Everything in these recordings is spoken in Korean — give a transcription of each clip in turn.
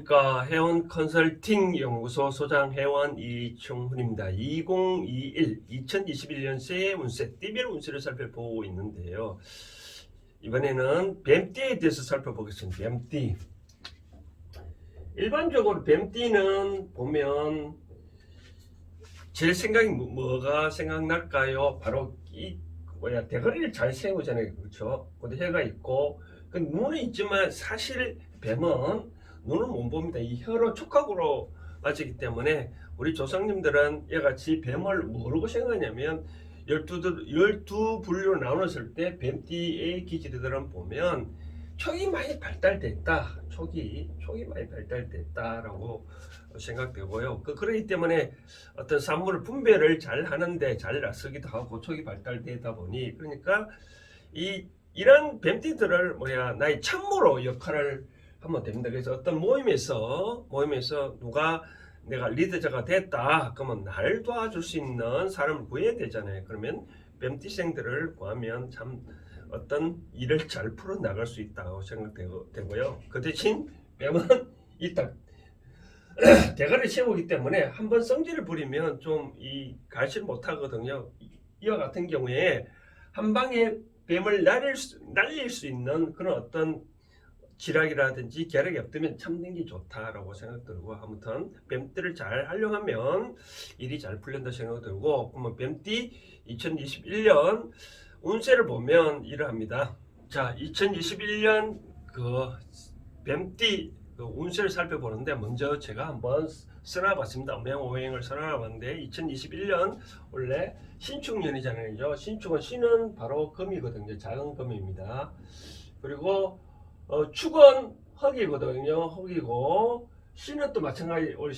안녕하십니까. 해원 컨설팅 연구소 소장 해원 이충훈입니다. 2021년새 운세, 띠별 운세를 살펴보고 있는데요. 이번에는 뱀띠에 대해서 살펴보겠습니다. 뱀띠. 일반적으로 뱀띠는 보면 제일 생각이 뭐가 생각날까요? 바로 이 대가리를 잘 세우잖아요. 그렇죠? 근데 해가 있고 그 눈은 있지만 사실 뱀은 눈을 못 봅니다. 이 혀로 촉각으로 맞기 때문에 우리 조상님들은 이같이 뱀을 뭐라고 생각하냐면 12 분류로 나눴을 때 뱀띠의 기질들은 보면 촉이 많이 발달됐다. 촉이 많이 발달됐다라고 생각되고요. 그러기 때문에 어떤 산물을 분배를 잘 하는데 잘 나서기도 하고 촉이 발달되다 보니 그러니까 이런 뱀띠들을 나의 참모로 역할을 하면 됩니다. 그래서 어떤 모임에서 누가 내가 리더자가 됐다 그러면 나를 도와줄 수 있는 사람을 구해야 되잖아요. 그러면 뱀띠생들을 구하면 참 어떤 일을 잘 풀어 나갈 수 있다고 생각되고요. 그 대신 뱀은 이딱 대가를 세우기 때문에 한번 성질을 부리면 좀 갈질 못하거든요. 이와 같은 경우에 한 방에 뱀을 날릴 수 있는 그런 어떤 지략이라든지 계략이 없다면 참는 게 좋다라고 생각 들고, 아무튼 뱀띠를 잘 활용하면 일이 잘 풀린다 생각 들고, 그러면 뱀띠 2021년 운세를 보면 이러합니다. 자, 2021년 그 뱀띠 운세를 살펴보는데 먼저 제가 한번 써놔봤습니다. 명오행을 써놔봤는데 2021년 원래 신축년이잖아요. 신축은 신은 바로 금이거든요. 작은 금입니다. 그리고 축은 흑이거든요. 흑이고 신은 또 마찬가지 올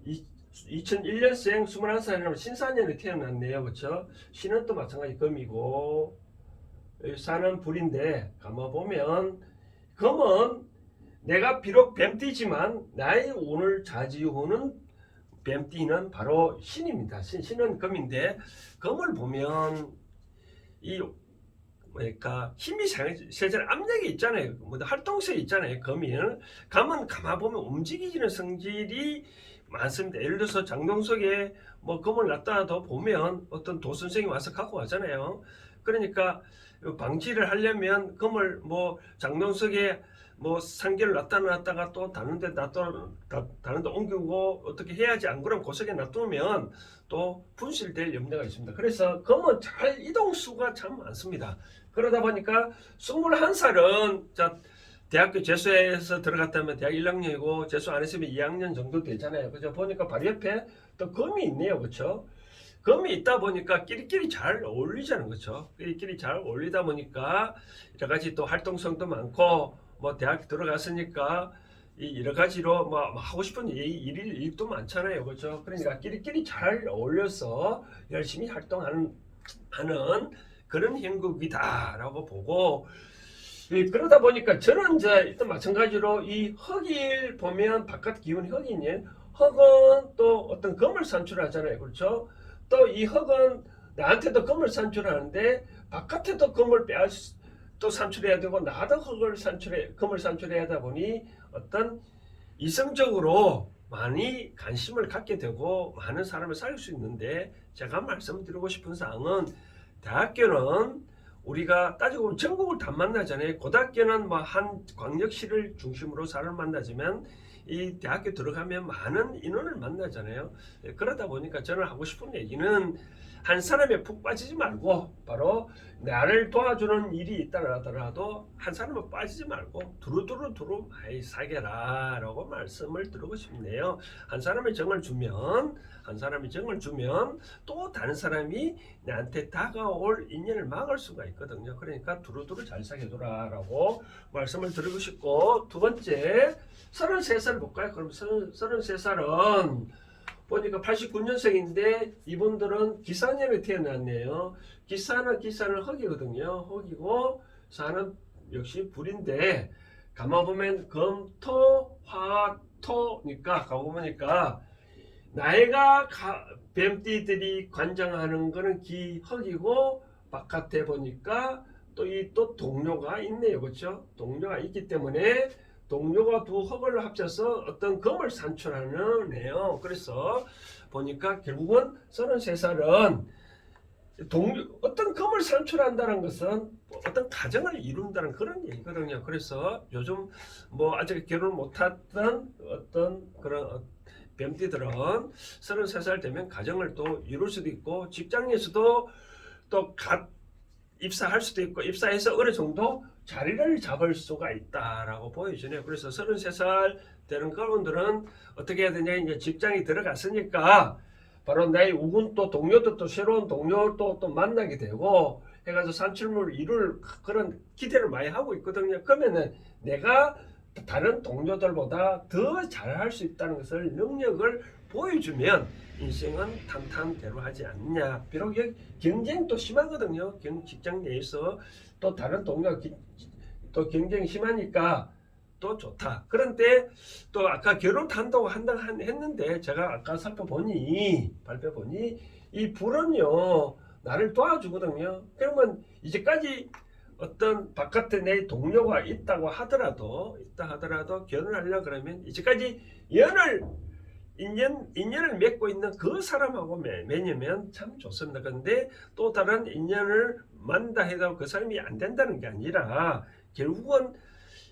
2001년생 21살이라면 신사년에 태어났네요. 그렇죠? 신은 또 마찬가지 금이고 사는 불인데 감아보면 금은 내가 비록 뱀띠지만 나의 운을 좌지우는 뱀띠는 바로 신입니다. 신은 금인데 금을 보면 힘이 세상 압력이 있잖아요. 활동성이 있잖아요. 금은 감아보면 움직이는 성질이 많습니다. 예를 들어서 장동석에 금을 놨다도 보면 어떤 도선생이 와서 갖고 가잖아요. 그러니까 방치를 하려면 금을 장동석에 상계를 놨다가 또 다른데 옮기고 어떻게 해야지. 안 그러면 고석에 놔두면 또 분실될 염려가 있습니다. 그래서 금은 잘 이동수가 참 많습니다. 그러다 보니까 21살은 대학교 재수해서 들어갔다면 대학 1학년이고 재수 안 했으면 2학년 정도 되잖아요. 그죠? 보니까 바로 옆에 또 금이 있네요. 그렇죠? 금이 있다 보니까 끼리끼리 잘 어울리자는 거죠. 끼리끼리 잘 어울리다 보니까 여러 가지 또 활동성도 많고 대학 들어갔으니까 여러 가지로 하고 싶은 일도 많잖아요. 그렇죠? 그러니까 끼리끼리 잘 어울려서 열심히 활동하는 그런 형국이다라고 보고, 그러다 보니까 저는 일단 마찬가지로 이 흑일 보면 바깥 기운이 흑이니 흑은 또 어떤 금을 산출하잖아요. 그렇죠? 또 이 흑은 나한테도 금을 산출하는데 바깥에도 금을 또 산출해야 되고 나도 금을 산출해야 하다 보니 어떤 이성적으로 많이 관심을 갖게 되고 많은 사람을 사귈 수 있는데, 제가 말씀드리고 싶은 사항은 대학교는 우리가 따지고 보면 전국을 다 만나잖아요. 고등학교는 한 광역시를 중심으로 사람을 만나지만 이 대학교 들어가면 많은 인원을 만나잖아요. 그러다 보니까 저는 하고 싶은 얘기는 한 사람에 푹 빠지지 말고 바로 나를 도와주는 일이 있다 하더라도 한 사람에 빠지지 말고 두루두루 많이 사겨라 라고 말씀을 드리고 싶네요. 한 사람이 정을 주면 또 다른 사람이 나한테 다가올 인연을 막을 수가 있거든요. 그러니까 두루두루 잘 사겨줘라 라고 말씀을 드리고 싶고, 두 번째 33살 볼까요? 그럼 33살은 보니까 89년생인데 이분들은 기사년에 태어났네요. 기사는 흑이거든요. 흑이고 사는 역시 불인데 감아보면 금, 토, 화, 토니까 가보니까 나이가 뱀띠들이 관장하는 거는 흑이고 바깥에 보니까 또 동료가 있네요. 그렇죠? 동료가 있기 때문에 동료가 두 흙을 합쳐서 어떤 금을 산출하는 애요. 그래서 보니까 결국은 33살은 어떤 금을 산출한다는 것은 어떤 가정을 이룬다는 그런 얘기거든요. 그래서 요즘 뭐 아직 결혼 못했던 어떤 그런 뱀띠들은 33살 되면 가정을 또 이룰 수도 있고 직장에서도 또 입사할 수도 있고 입사해서 어느 정도 자리를 잡을 수가 있다라고 보여주네요. 그래서 33살 되는 그분들은 어떻게 해야 되냐, 이제 직장에 들어갔으니까 바로 나의 우군 또 동료도 또 새로운 동료도 또 만나게 되고 해가지고 산출물을 이룰 그런 기대를 많이 하고 있거든요. 그러면은 내가 다른 동료들보다 더 잘할 수 있다는 것을 능력을 보여주면 인생은 탄탄대로 하지 않냐. 비록 여기 경쟁도 심하거든요. 직장 내에서 또 다른 동료가 또 경쟁이 심하니까 또 좋다. 그런데 또 아까 결혼한다고 했는데 제가 아까 발표보니 이 불은요 나를 도와주거든요. 그러면 이제까지 어떤 바깥에 내 동료가 있다 하더라도 결혼하려고 그러면 이제까지 인연을 맺고 있는 그 사람하고 맺으면 참 좋습니다. 그런데 또 다른 인연을 만다 해도 그 사람이 안 된다는 게 아니라 결국은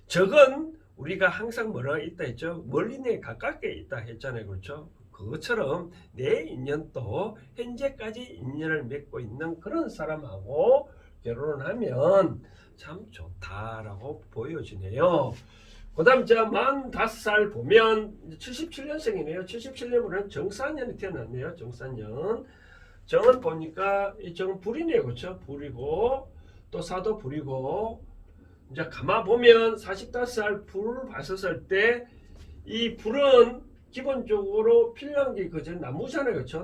적은 우리가 항상 뭐라 있다 했죠? 멀리내 가깝게 있다 했잖아요. 그렇죠? 그것처럼 내 인연도 현재까지 인연을 맺고 있는 그런 사람하고 결혼을 하면 참 좋다라고 보여지네요. 그 다음 제가 45살 보면 77년생이네요. 77년은 정사년이 태어났네요. 정사년. 정은 보니까 이 정은 불이네요. 그렇죠? 불이고 또 사도 불이고 이제 가만 보면 45살 불을 봤었을 때 이 불은 기본적으로 필요한 게 그저 나무잖아요. 그렇죠?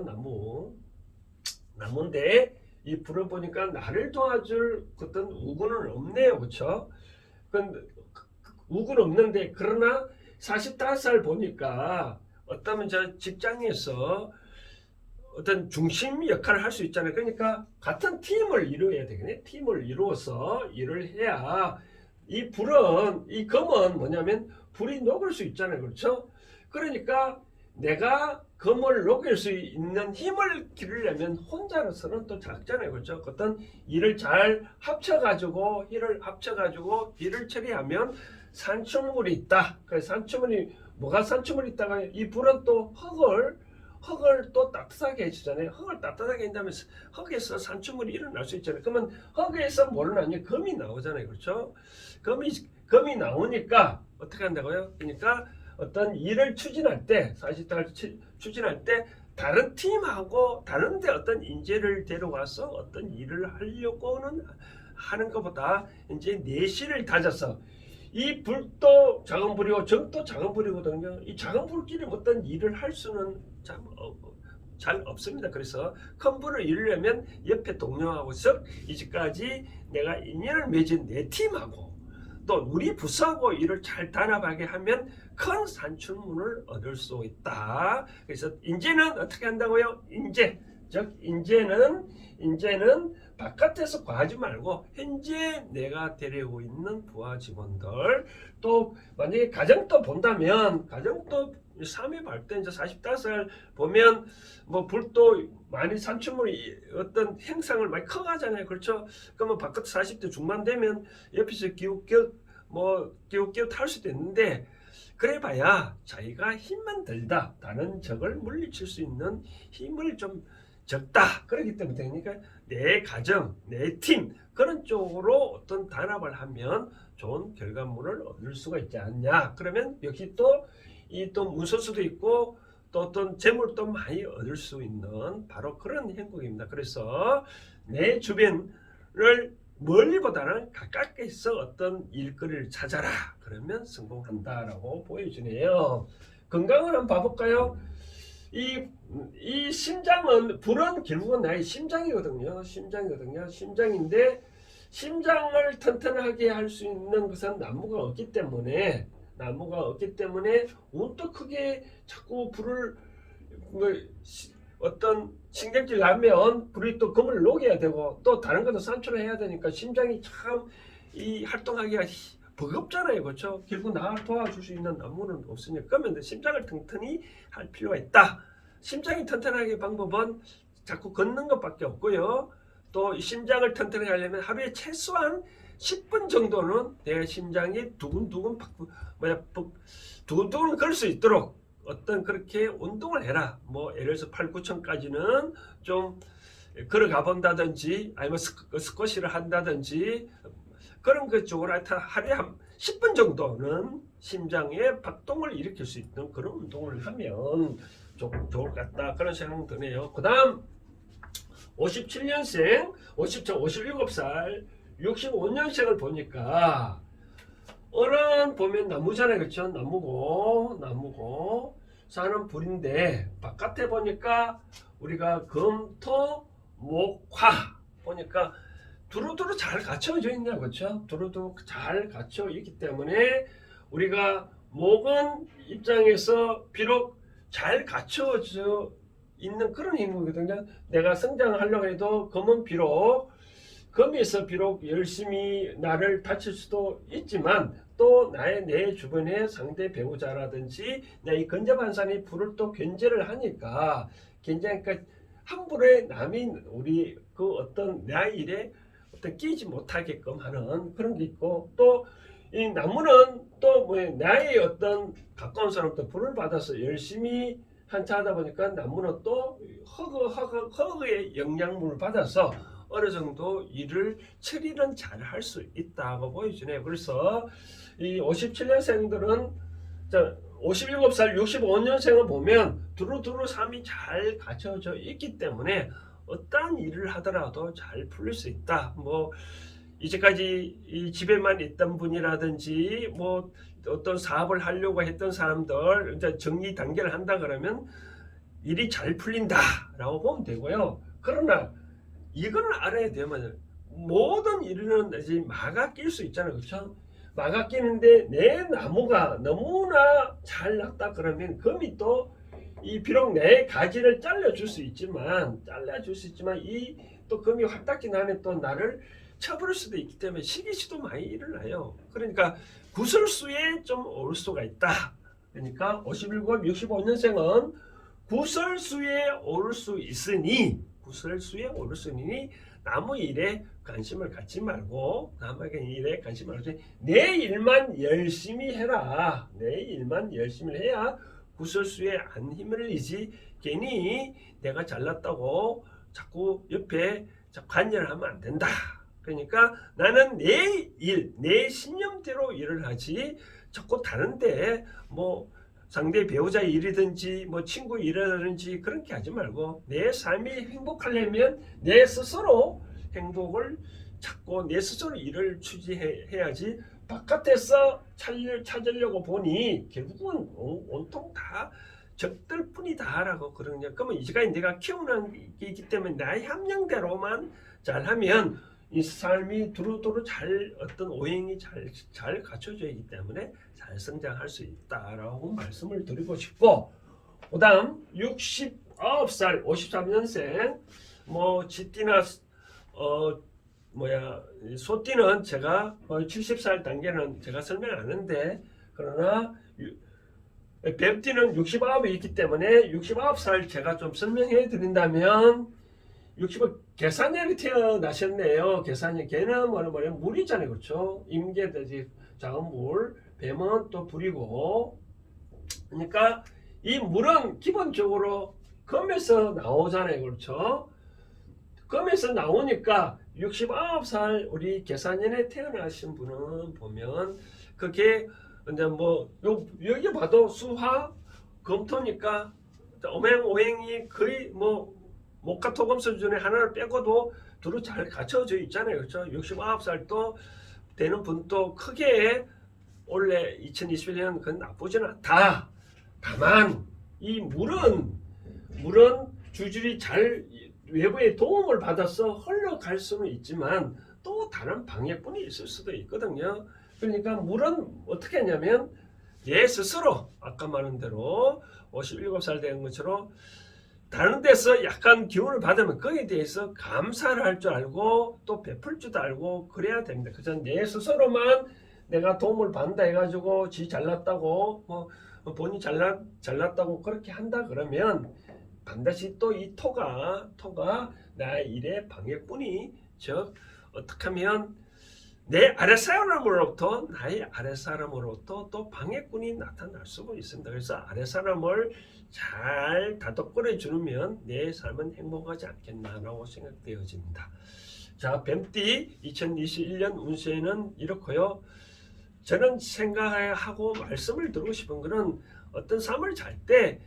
나무인데 이 불을 보니까 나를 도와줄 어떤 우군은 없네요. 그렇죠? 우군 없는데 그러나 45살 보니까 어떠면 저 직장에서 어떤 중심 역할을 할 수 있잖아요. 그러니까 같은 팀을 이루어야 되겠네. 팀을 이루어서 일을 해야 이 검은 뭐냐면 불이 녹을 수 있잖아요. 그렇죠? 그러니까 내가 검을 녹일 수 있는 힘을 기르려면 혼자로서는 또 작잖아요. 그렇죠? 어떤 일을 잘 합쳐가지고 일을 처리하면 산출물이 있다. 그래서 뭐가 산출물이 있다가 이 불은 또 흙을 또 따뜻하게 해주잖아요. 흙을 따뜻하게 한다면 흙에서 산출물이 일어날 수 있잖아요. 그러면 흙에서 뭐를 나오냐? 금이 나오잖아요. 그렇죠? 금이 나오니까 어떻게 한다고요? 그러니까 어떤 일을 추진할 때 다른 팀하고 다른데 어떤 인재를 데려와서 어떤 일을 하려고는 하는 것보다 이제 내실을 다져서 이 불도 작은 불이고 정도 작은 불이거든요. 이 작은 불끼리 어떤 일을 할 수는 잘 없습니다. 그래서 큰 불을 이루려면 옆에 동료하고 이제까지 내가 인연을 맺은 내 팀하고 또 우리 부서하고 일을 잘 단합하게 하면 큰 산출물을 얻을 수 있다. 그래서 인재는 어떻게 한다고요? 인재는 바깥에서 구하지 말고 현재 내가 데리고 있는 부하 직원들 또 만약에 가정도 본다면 가정도 3회 발때 이제 45살 보면 뭐 불도 많이 산출물이 어떤 행상을 많이 커가잖아요. 그렇죠? 그러면 바깥 40대 중반 되면 옆에서 기웃기웃 탈 수도 있는데 그래봐야 자기가 힘만 들다 다른 적을 물리칠 수 있는 힘을 좀 적다. 그렇기 때문에 그러니까 내 가정, 내 팀 그런 쪽으로 어떤 단합을 하면 좋은 결과물을 얻을 수가 있지 않냐. 그러면 역시 또 문서수도 있고 또 어떤 재물도 많이 얻을 수 있는 바로 그런 행복입니다. 그래서 내 주변을 멀리보다는 가깝게서 어떤 일거리를 찾아라. 그러면 성공한다라고 보여주네요. 건강을 한번 봐볼까요? 이 심장은 불은 결국은 나의 심장이거든요. 심장인데 심장을 튼튼하게 할 수 있는 것은 나무가 없기 때문에 운도 크게 자꾸 불을 어떤 신경질 나면 불이 또 금을 녹여야 되고 또 다른 것도 산출해야 되니까 심장이 참 이 활동하기가 버겁잖아요. 그렇죠? 결국 나를 도와줄 수 있는 나무는 없으니까 그러면 심장을 튼튼히 할 필요가 있다. 심장이 튼튼하게 방법은 자꾸 걷는 것밖에 없고요. 또 이 심장을 튼튼하게 하려면 하루에 최소한 10분 정도는 내 심장이 두근두근 두근두근 걸 수 있도록 어떤 그렇게 운동을 해라. 뭐 예를 들어서 8, 9천까지는 좀 걸어가 본다든지 아니면 스쿼시를 한다든지 그런 것 쪽으로 하루에 한 10분 정도는 심장의 박동을 일으킬 수 있는 그런 운동을 하면 좋을 것 같다. 그런 생각 드네요. 그 다음 57년생, 57살, 65년생을 보니까 어른 보면 나무잖아요. 그렇죠? 나무고 사는 불인데 바깥에 보니까 우리가 금, 토, 목, 화 보니까 두루두루 잘 갖춰져 있냐. 그렇죠? 두루두루 잘 갖춰 있기 때문에 우리가 목은 입장에서 비록 잘 갖춰져 있는 그런 행동이거든요. 내가 성장하려고 해도 금은 비록 금에서 비록 열심히 나를 다칠 수도 있지만 또 내 주변의 상대 배우자라든지 내 근접한 사람이 불을 또 견제를 하니까 굉장히 함부로 남이 우리 그 어떤 내 일에 어떤 끼지 못하게끔 하는 그런 게 있고 또 이 나무는 또 나의 어떤 가까운 사람부터 불을 받아서 열심히 한차 하다 보니까 나무는 또 허그의 영향물을 받아서 어느 정도 일을 처리는 잘 할 수 있다고 보여주네요. 그래서 이 57년생들은 57살, 65년생을 보면 두루두루 삶이 잘 갖춰져 있기 때문에 어떠한 일을 하더라도 잘 풀릴 수 있다. 뭐 이제까지 이 집에만 있던 분이라든지 뭐 어떤 사업을 하려고 했던 사람들 이제 정리 단계를 한다 그러면 일이 잘 풀린다라고 보면 되고요. 그러나 이거는 알아야 되면 모든 일은 이제 마가 낄 수 있잖아요. 그렇죠? 마가 끼는데 내 나무가 너무나 잘 났다 그러면 금이 또 이 비록 내 가지를 잘라줄 수 있지만 이 또 금이 화딱지 나면 또 나를 쳐버릴 수도 있기 때문에 시기시도 많이 일어나요. 그러니까 구설수에 좀 올 수가 있다. 그러니까 57, 65년생은 구설수에 오를 수 있으니 나무 일에 관심을 갖지 말고 내 일만 열심히 해라. 내 일만 열심히 해야 구설수에 안 힘을 내지 괜히 내가 잘났다고 자꾸 옆에 관여를 하면 안 된다. 그러니까 나는 내 신념대로 일을 하지 자꾸 다른데 뭐 상대 배우자 일이든지 뭐 친구 일이라든지 그렇게 하지 말고 내 삶이 행복하려면 내 스스로 행복을 찾고 내 스스로 일을 추진해야지 바깥에서 찾으려고 보니 결국은 온통 다 적들 뿐이다라고 그러냐. 그러면 이제까지 내가 키우는 게 있기 때문에 나의 함량대로만 잘하면 이 삶이 두루두루 잘 어떤 오행이 잘 갖춰져 있기 때문에 잘 성장할 수 있다라고 말씀을 드리고 싶고, 그다음 69살 53년생 뭐 쥐띠나 소띠는 제가 70살 단계는 제가 설명 안 하는데 그러나 뱀띠는 69이 있기 때문에 69살 제가 좀 설명해 드린다면 65 계산년이 태어나셨네요. 계산년 개는 뭐냐면 물이잖아요. 그렇죠? 임계돼지 작은 물, 뱀은 또 불이고, 그러니까 이 물은 기본적으로 금에서 나오잖아요. 그렇죠? 금에서 나오니까 69살 우리 계산년에 태어나신 분은 보면 그게 이제 뭐 여기 봐도 수화 금토니까 오행이 거의 뭐 목화 토금 수준의 하나를 빼고도 두루 잘 갖춰져 있잖아요. 그렇죠? 69살도 되는 분도 크게 올해 2021년 그건 나쁘지는 않다. 다만 이 물은 줄줄이 잘 외부의 도움을 받아서 흘러갈 수는 있지만 또 다른 방해뿐이 있을 수도 있거든요. 그러니까 물은 어떻게 하냐면 내 스스로 아까 말한 대로 57살 된 것처럼 다른 데서 약간 기운을 받으면 거기에 대해서 감사를 할 줄 알고 또 베풀 줄도 알고 그래야 됩니다. 그래서 내 스스로만 내가 도움을 받는다 해가지고 지 잘났다고 뭐 본인 잘났다고 그렇게 한다 그러면 반드시 또 이 토가 나의 일의 방해꾼이, 즉 어떻게 하면 내 아랫사람으로부터, 나의 아랫사람으로부터 또 방해꾼이 나타날 수가 있습니다. 그래서 아랫사람을 잘 다독거려 주면 내 삶은 행복하지 않겠나라고 생각되어집니다. 자, 뱀띠 2021년 운세는 이렇고요. 저는 생각하고 말씀을 드리고 싶은 것은 어떤 삶을 잘 때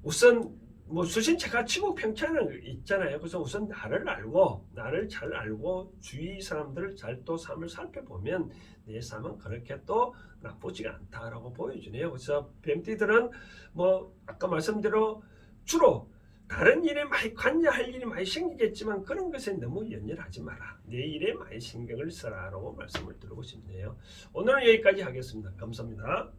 우선 뭐 수신체가 치국평천은 있잖아요. 그래서 우선 나를 잘 알고 주위 사람들을 잘 또 삶을 살펴보면 내 삶은 그렇게 또 나쁘지가 않다라고 보여주네요. 그래서 뱀띠들은 뭐 아까 말씀대로 주로 다른 일에 많이 관여할 일이 많이 생기겠지만 그런 것에 너무 연연하지 마라. 내 일에 많이 신경을 써라라고 말씀을 드리고 싶네요. 오늘은 여기까지 하겠습니다. 감사합니다.